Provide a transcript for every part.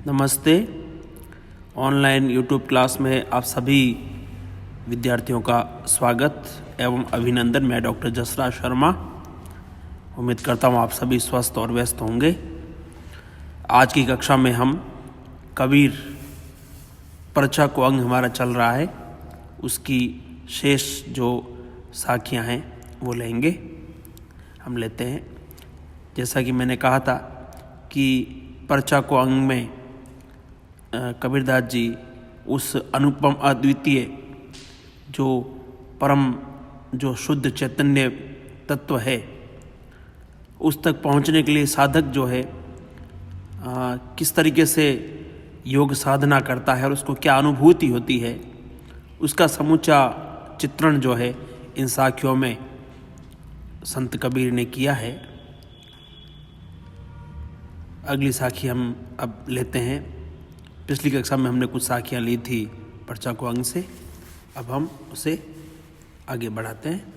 नमस्ते। Online YouTube class में आप सभी विद्यार्थियों का स्वागत एवं अभिनंदन। मैं डॉक्टर जसराज शर्मा। उम्मीद करता हूँ आप सभी स्वस्थ और व्यस्त होंगे। आज की कक्षा में हम कबीर पर्चा को अंग हमारा चल रहा है, उसकी शेष जो साखियाँ हैं वो लेंगे। हम लेते हैं। जैसा कि मैंने कहा था कि पर्चा को अंग में कबीरदास जी उस अनुपम अद्वितीय जो परम जो शुद्ध चैतन्य तत्व है उस तक पहुंचने के लिए साधक जो है किस तरीके से योग साधना करता है और उसको क्या अनुभूति होती है, उसका समूचा चित्रण जो है इन साखियों में संत कबीर ने किया है। अगली साखी हम अब लेते हैं। पिछली कक्षा में हमने कुछ साखियाँ ली थी पर्चा को अंग से, अब हम उसे आगे बढ़ाते हैं।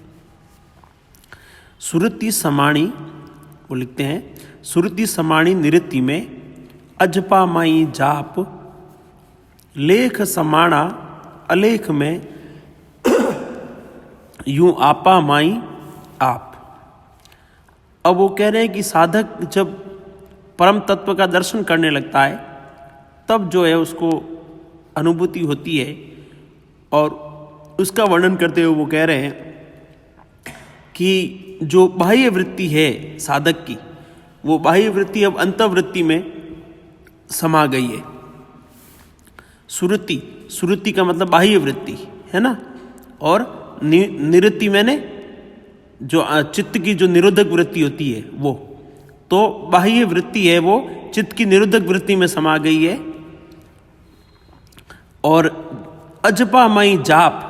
सुरति समाणी वो लिखते हैं, सुरति समाणी निरति में अजपा माई जाप, लेख समाणा अलेख में यूं आपा माई आप। अब वो कह रहे हैं कि साधक जब परम तत्व का दर्शन करने लगता है तब जो है उसको अनुभूति होती है, और उसका वर्णन करते हुए वो कह रहे हैं कि जो बाह्य वृत्ति है साधक की, वो बाह्य वृत्ति अब अंतर्वृत्ति में समा गई है। सुरति का मतलब बाह्य वृत्ति है ना, और निरति मैंने जो चित्त की जो निरोधक वृत्ति होती है वो, तो बाह्य वृत्ति है वो चित्त की निरोधक वृत्ति में समा गई है। और अजपा मई जाप,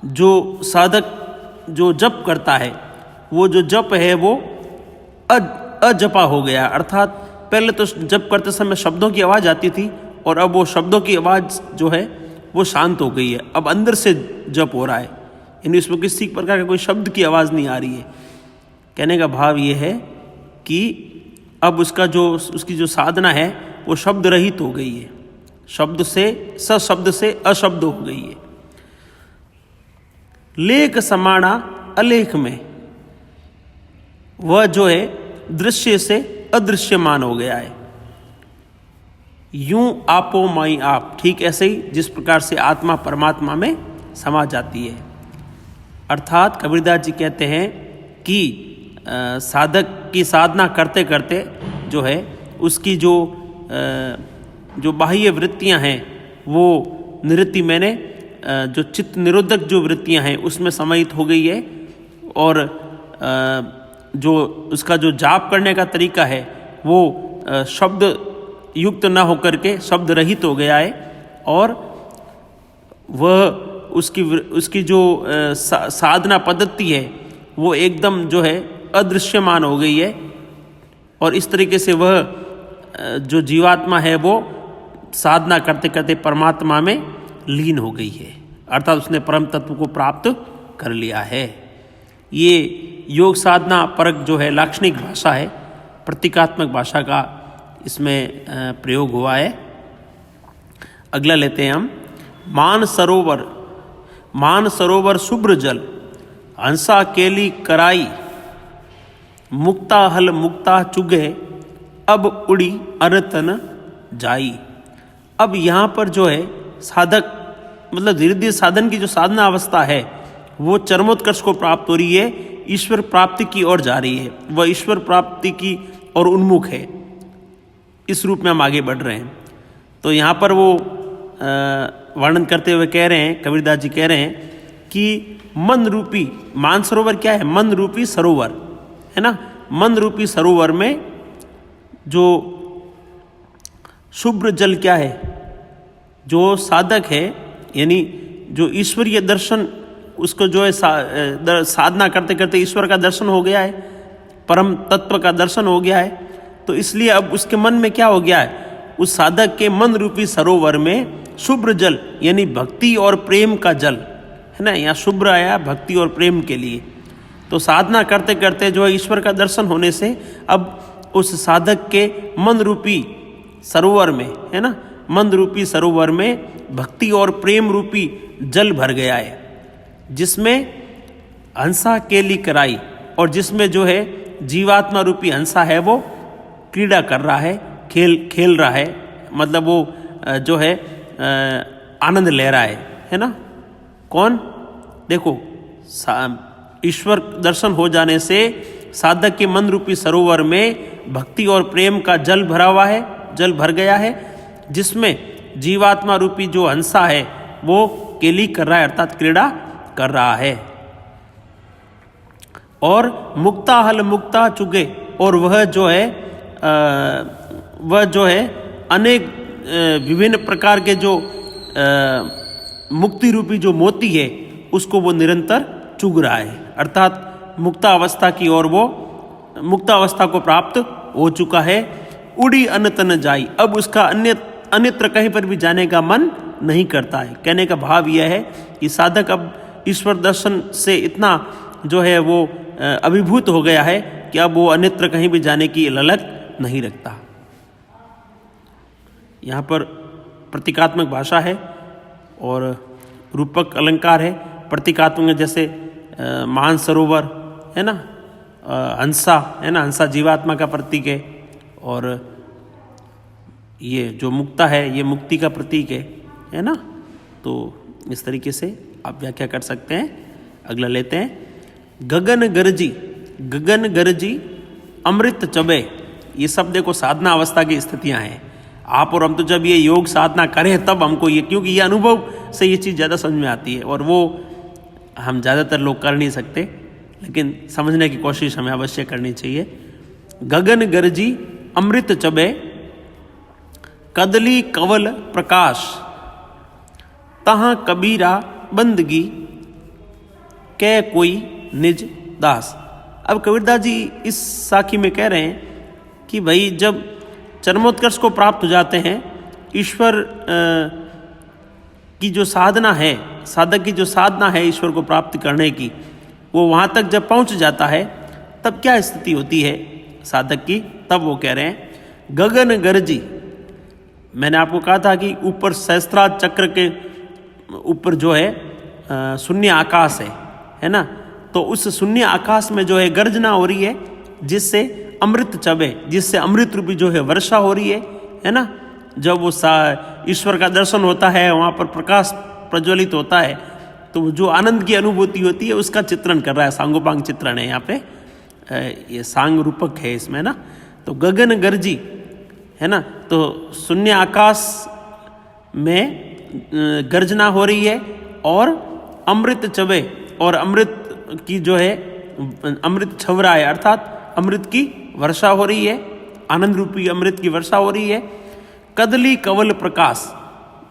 जो साधक जो जप करता है वो जो जप है वो अजपा हो गया। अर्थात पहले तो जप करते समय शब्दों की आवाज़ आती थी और अब वो शब्दों की आवाज़ जो है वो शांत हो गई है। अब अंदर से जप हो रहा है, यानी उसमें किसी प्रकार का कोई शब्द की आवाज़ नहीं आ रही है। कहने का भाव ये है कि अब उसकी जो साधना है वो शब्द रहित हो गई है, शब्द से सशब्द से अशब्द हो गई है। लेख समाणा अलेख में वह जो है दृश्य से अदृश्यमान हो गया है। यूं आपो माई आप, ठीक ऐसे ही जिस प्रकार से आत्मा परमात्मा में समा जाती है। अर्थात कबीरदास जी कहते हैं कि साधक की साधना करते करते जो है उसकी जो बाह्य वृत्तियां हैं वो निरति मैंने जो चित्त निरोधक जो वृत्तियां हैं उसमें समाहित हो गई है, और जो उसका जो जाप करने का तरीका है वो शब्द युक्त न होकर के शब्द रहित हो गया है, और वह उसकी जो साधना पद्धति है वो एकदम जो है अदृश्यमान हो गई है। और इस तरीके से वह जो जीवात्मा है वो साधना करते करते परमात्मा में लीन हो गई है, अर्थात उसने परम तत्व को प्राप्त कर लिया है। ये योग साधना परक जो है लाक्षणिक भाषा है, प्रतीकात्मक भाषा का इसमें प्रयोग हुआ है। अगला लेते हैं हम। मान सरोवर शुभ्र जल, हंसा केली कराई, मुक्ता हल मुक्ता चुगे, अब उड़ी अरतन जाई। अब यहाँ पर जो है साधक मतलब धीरे धीरे साधन की जो साधना अवस्था है वो चरमोत्कर्ष को प्राप्त हो रही है, ईश्वर प्राप्ति की ओर जा रही है, वह ईश्वर प्राप्ति की ओर उन्मुख है। इस रूप में हम आगे बढ़ रहे हैं। तो यहाँ पर वो वर्णन करते हुए कह रहे हैं, कबीरदास जी कह रहे हैं कि मन रूपी मानसरोवर क्या है, मन रूपी सरोवर है ना। मन रूपी सरोवर में जो शुभ्र जल क्या है, जो साधक है यानी जो ईश्वरीय दर्शन उसको जो है साधना करते करते ईश्वर का दर्शन हो गया है, परम तत्व का दर्शन हो गया है। तो इसलिए अब उसके मन में क्या हो गया है, उस साधक के मन रूपी सरोवर में शुभ्र जल यानी भक्ति और प्रेम का जल है ना। यहाँ शुभ्र आया भक्ति और प्रेम के लिए। तो साधना करते करते जो है ईश्वर का दर्शन होने से अब उस साधक के मन रूपी सरोवर में, है ना, मंद रूपी सरोवर में भक्ति और प्रेम रूपी जल भर गया है, जिसमें हंसा केली कराई, और जिसमें जो है जीवात्मा रूपी हंसा है वो क्रीड़ा कर रहा है, खेल रहा है, मतलब वो जो है आनंद ले रहा है ना। कौन? देखो, ईश्वर दर्शन हो जाने से साधक के मन रूपी सरोवर में भक्ति और प्रेम का जल भरा हुआ है, जल भर गया है, जिसमें जीवात्मा रूपी जो हंसा है वो केली कर रहा है, अर्थात क्रीड़ा कर रहा है। और मुक्ता हल मुक्ता चुगे, और वह जो है अनेक विभिन्न प्रकार के जो मुक्ति रूपी जो मोती है उसको वो निरंतर चुग रहा है, अर्थात मुक्तावस्था की ओर वो मुक्तावस्था को प्राप्त हो चुका है। उड़ी अनतन जाई, अब उसका अन्यत्र कहीं पर भी जाने का मन नहीं करता है। कहने का भाव यह है कि साधक अब ईश्वर दर्शन से इतना जो है वो अभिभूत हो गया है कि अब वो अन्यत्र कहीं भी जाने की ललक नहीं रखता। यहाँ पर प्रतीकात्मक भाषा है और रूपक अलंकार है। प्रतीकात्मक जैसे महान सरोवर है ना, हंसा है ना, हंसा जीवात्मा का प्रतीक है, और ये जो मुक्ता है ये मुक्ति का प्रतीक है ना। तो इस तरीके से आप व्याख्या कर सकते हैं। अगला लेते हैं, गगन गरजी अमृत चबे। ये सब देखो साधना अवस्था की स्थितियां हैं। आप और हम तो जब ये योग साधना करें तब हमको ये, क्योंकि ये अनुभव से ये चीज़ ज़्यादा समझ में आती है, और वो हम ज़्यादातर लोग कर नहीं सकते, लेकिन समझने की कोशिश हमें अवश्य करनी चाहिए। गगन गरजी अमृत चबे, कदली कवल प्रकाश, तहाँ कबीरा बंदगी, कै कोई निज दास। अब कबीरदास जी इस साखी में कह रहे हैं कि भाई जब चरमोत्कर्ष को प्राप्त हो जाते हैं, ईश्वर की जो साधना है, साधक की जो साधना है ईश्वर को प्राप्त करने की, वो वहाँ तक जब पहुँच जाता है तब क्या स्थिति होती है साधक की। तब वो कह रहे हैं गगन गरजी। मैंने आपको कहा था कि ऊपर सहस्त्रार चक्र के ऊपर जो है शून्य आकाश है ना, तो उस शून्य आकाश में जो है गर्जना हो रही है, जिससे अमृत चबे, जिससे अमृत रूपी जो है वर्षा हो रही है ना। जब वो ईश्वर का दर्शन होता है, वहाँ पर प्रकाश प्रज्वलित होता है, तो जो आनंद की अनुभूति होती है उसका चित्रण कर रहा है। सांगोपांग चित्रण है यहाँ पे, ये सांग रूपक है इसमें ना। तो गगन गरजी है ना, तो शून्य आकाश में गर्जना हो रही है, और अमृत चबे, और अमृत की जो है अमृत छव रहा है, अर्थात अमृत की वर्षा हो रही है, आनंद रूपी अमृत की वर्षा हो रही है। कदली कवल प्रकाश,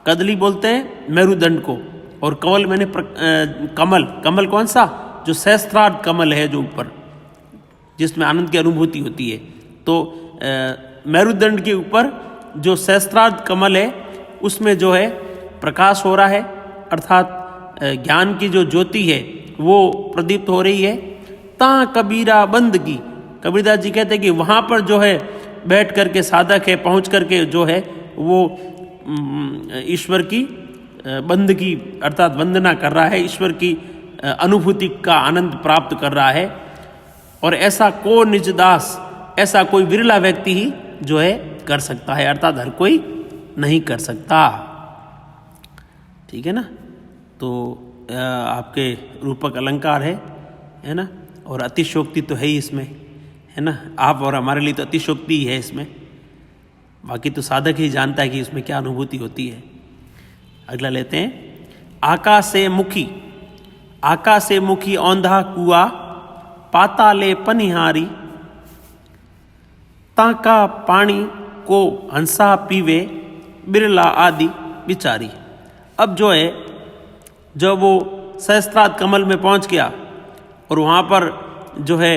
कदली बोलते हैं मेरुदंड को, और कवल मैंने कमल कौन सा, जो सहस्त्रार्ध कमल है जो ऊपर, जिसमें आनंद की अनुभूति होती है। तो मेरुदंड के ऊपर जो सहस्त्रार्ध कमल है उसमें जो है प्रकाश हो रहा है, अर्थात ज्ञान की जो ज्योति है वो प्रदीप्त हो रही है। ता कबीरा बंदगी, कबीरदास जी कहते हैं कि वहाँ पर जो है बैठ करके साधक है, पहुँच करके जो है वो ईश्वर की बंदगी अर्थात वंदना कर रहा है, ईश्वर की अनुभूति का आनंद प्राप्त कर रहा है। और ऐसा को निज दास, ऐसा कोई विरला व्यक्ति ही जो है कर सकता है, अर्थात हर कोई नहीं कर सकता। ठीक है ना। तो आपके रूपक अलंकार है ना, और अतिशोक्ति तो है ही इसमें, है ना। आप और हमारे लिए तो अतिशोक्ति ही है इसमें, बाकी तो साधक ही जानता है कि इसमें क्या अनुभूति होती है। अगला लेते हैं, आकाशे मुखी औंधा कुआ, पाताले पनिहारी, ताका पानी को हंसा पीवे, बिरला आदि बिचारी। अब जो है जब वो सहस्त्रार्ध कमल में पहुंच गया और वहाँ पर जो है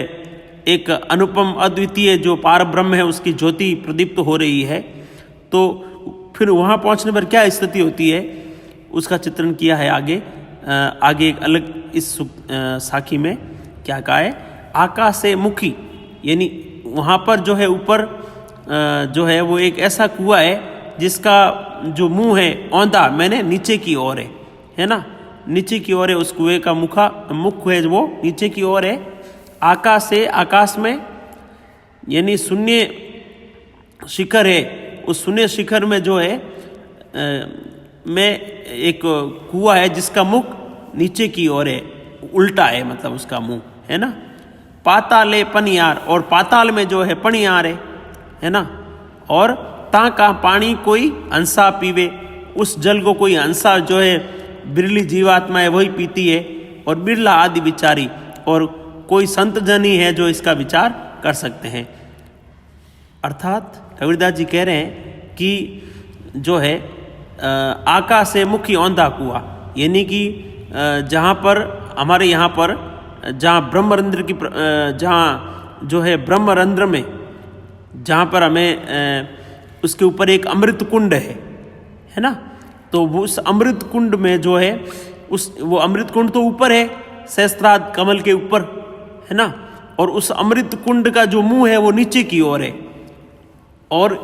एक अनुपम अद्वितीय जो पार ब्रह्म है उसकी ज्योति प्रदीप्त हो रही है, तो फिर वहाँ पहुँचने पर क्या स्थिति होती है उसका चित्रण किया है आगे एक अलग इस साखी में क्या कहा है। आकाशे मुखी, यानी वहाँ पर जो है ऊपर जो है वो एक ऐसा कुआं है जिसका जो मुंह है औंधा मैंने नीचे की ओर है ना, नीचे की ओर है। उस कुएं का मुख है वो नीचे की ओर है। आकाश में यानी शून्य शिखर है, उस शून्य शिखर में जो है में एक कुआं है जिसका मुख नीचे की ओर है, उल्टा है, मतलब उसका मुंह है ना। पाताले पनियार, और पाताल में जो है पनियार है ना। और ताका पानी कोई हंसा पीवे, उस जल को कोई हंसा जो है बिरली जीवात्मा है वही पीती है। और बिरला आदि विचारी, और कोई संत जन ही है जो इसका विचार कर सकते हैं। अर्थात कबीरदास जी कह रहे हैं कि जो है आकाश से मुखी औंधा कुआं, यानी कि जहाँ पर हमारे यहाँ पर जहाँ ब्रह्मरंध्र की जहाँ जो है ब्रह्मरंध्र में जहाँ पर हमें उसके ऊपर एक अमृत कुंड है ना। तो वो उस अमृत कुंड में जो है वो अमृत कुंड तो ऊपर है सहस्त्रार कमल के ऊपर है ना। और उस अमृत कुंड का जो मुंह है वो नीचे की ओर है। और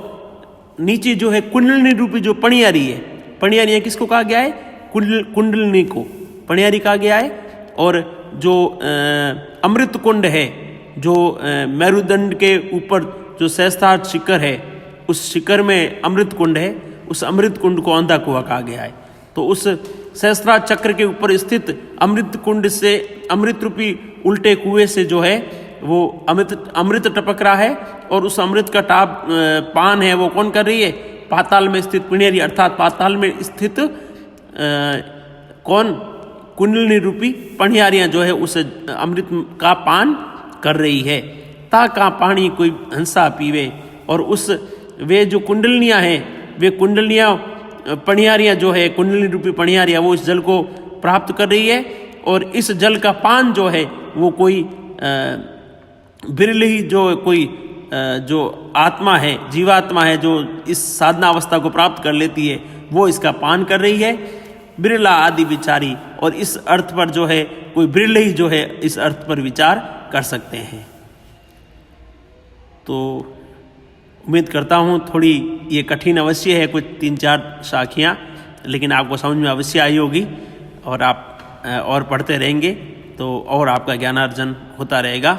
नीचे जो है कुंडलिनी रूपी जो पणियारी है, पणियारी किसको कहा गया है? कुंडलिनी को पणियारी कहा गया है। और जो अमृत कुंड है, जो मेरुदंड के ऊपर जो सहस्त्रार शिखर है, उस शिखर में अमृत कुंड है, उस अमृत कुंड को औंधा कुआं कहा गया है। तो उस सहस्त्रार चक्र के ऊपर स्थित अमृत कुंड से, अमृत रूपी उल्टे कुएं से जो है वो अमृत टपक रहा है। और उस अमृत का पान है वो कौन कर रही है? पाताल में स्थित पिणेरी, अर्थात पाताल में स्थित कौन? कुंडलिनी रूपी पणियारियां जो है उस अमृत का पान कर रही है। ताका पानी कोई हंसा पीवे, और उस वे जो कुंडलिनियां हैं, वे कुंडलिनियां पणियारियां जो है, कुंडलिनी रूपी पणियारियां वो इस जल को प्राप्त कर रही है। और इस जल का पान जो है वो कोई बिरली जो कोई जो आत्मा है, जीवात्मा है, जो इस साधना अवस्था को प्राप्त कर लेती है, वो इसका पान कर रही है। बिरला आदि विचारी, और इस अर्थ पर जो है कोई बिरले ही जो है इस अर्थ पर विचार कर सकते हैं। तो उम्मीद करता हूँ थोड़ी ये कठिन अवश्य है, कुछ 3-4 शाखियाँ, लेकिन आपको समझ में अवश्य आई होगी। और आप और पढ़ते रहेंगे तो और आपका ज्ञानार्जन होता रहेगा।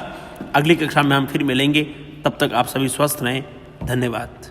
अगली कक्षा में हम फिर मिलेंगे, तब तक आप सभी स्वस्थ रहें। धन्यवाद।